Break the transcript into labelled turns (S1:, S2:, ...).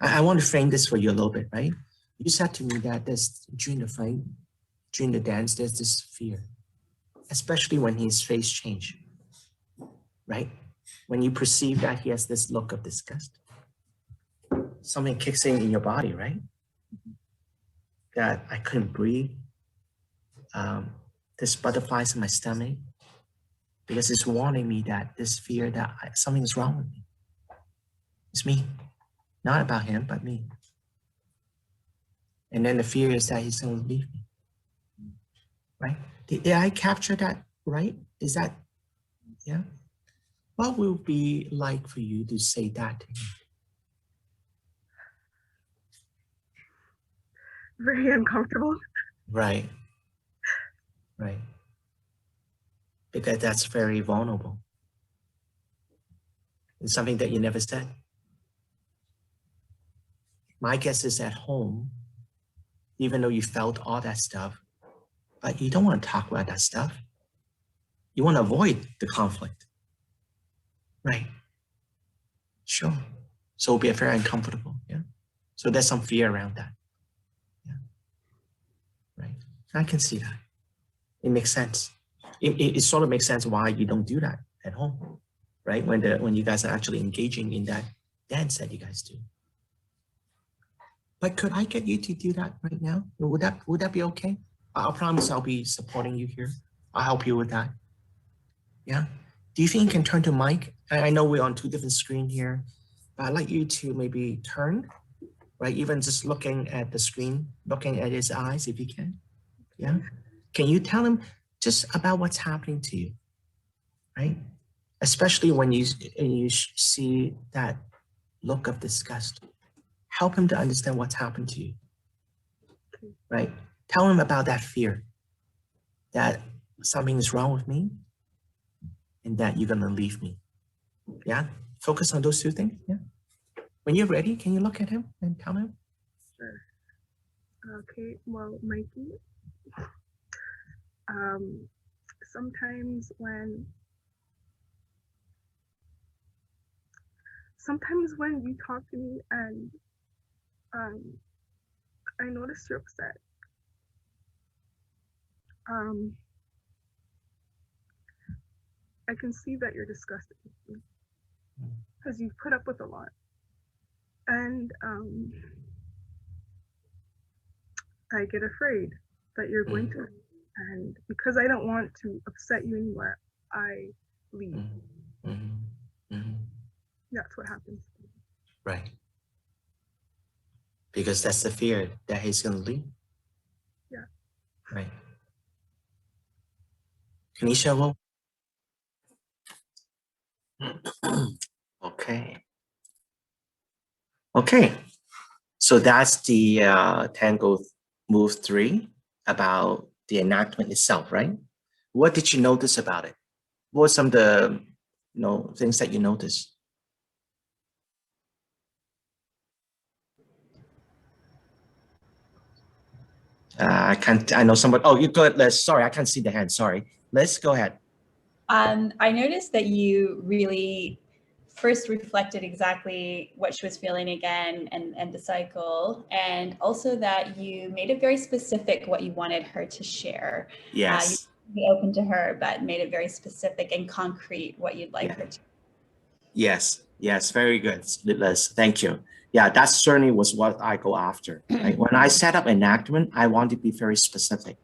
S1: I want to frame this for you a little bit, right? You said to me that during the fight, during the dance, there's this fear, especially when his face change, right? When you perceive that he has this look of disgust, something kicks in your body, right? That I couldn't breathe. There's butterflies in my stomach because it's warning me that this fear that something's wrong with me. It's me, not about him, but me. And then the fear is that he's going to leave me, right? Did I capture that right? Is that, yeah? What will it be like for you to say that to him?
S2: Very uncomfortable.
S1: Right, right. Because that's very vulnerable. It's something that you never said. My guess is at home, even though you felt all that stuff, but you don't want to talk about that stuff. You want to avoid the conflict. Right. Sure. So it'll be very uncomfortable. Yeah. So there's some fear around that. Yeah. Right. I can see that. It makes sense. It sort of makes sense why you don't do that at home, right? When you guys are actually engaging in that dance that you guys do. But could I get you to do that right now? Would that be okay? I promise I'll be supporting you here. I'll help you with that. Yeah. Do you think you can turn to Mike? I know we're on two different screens here, but I'd like you to maybe turn, right? Even just looking at the screen, looking at his eyes, if you can. Yeah. Can you tell him just about what's happening to you, right? Especially when you see that look of disgust. Help him to understand what's happened to you, right? Tell him about that fear, that something is wrong with me, and that you're gonna leave me. Yeah, focus on those two things. Yeah. When you're ready, can you look at him and tell him?
S2: Sure. Okay. Well, Mikey. Sometimes when you talk to me and I notice you're upset. I can see that you're disgusted with me because you've put up with a lot. And I get afraid that you're going to, and because I don't want to upset you anymore, I leave. That's what happens.
S1: Right. Because that's the fear that he's going to leave.
S2: Yeah.
S1: Right. Kanisha, well. Okay. Okay. So that's the Tango move 3 about the enactment itself, right? What did you notice about it? What were some of the things that you noticed? I know somebody. Oh, you go ahead, Liz. Sorry, I can't see the hand. Sorry. Liz, go ahead.
S3: I noticed that you really first reflected exactly what she was feeling again and the cycle, and also that you made it very specific what you wanted her to share.
S1: Yes.
S3: You be open to her, but made it very specific and concrete what you'd like her to.
S1: Yes. Yes. Very good, Liz. Thank you. Yeah, that certainly was what I go after. Right? When I set up enactment, I want to be very specific.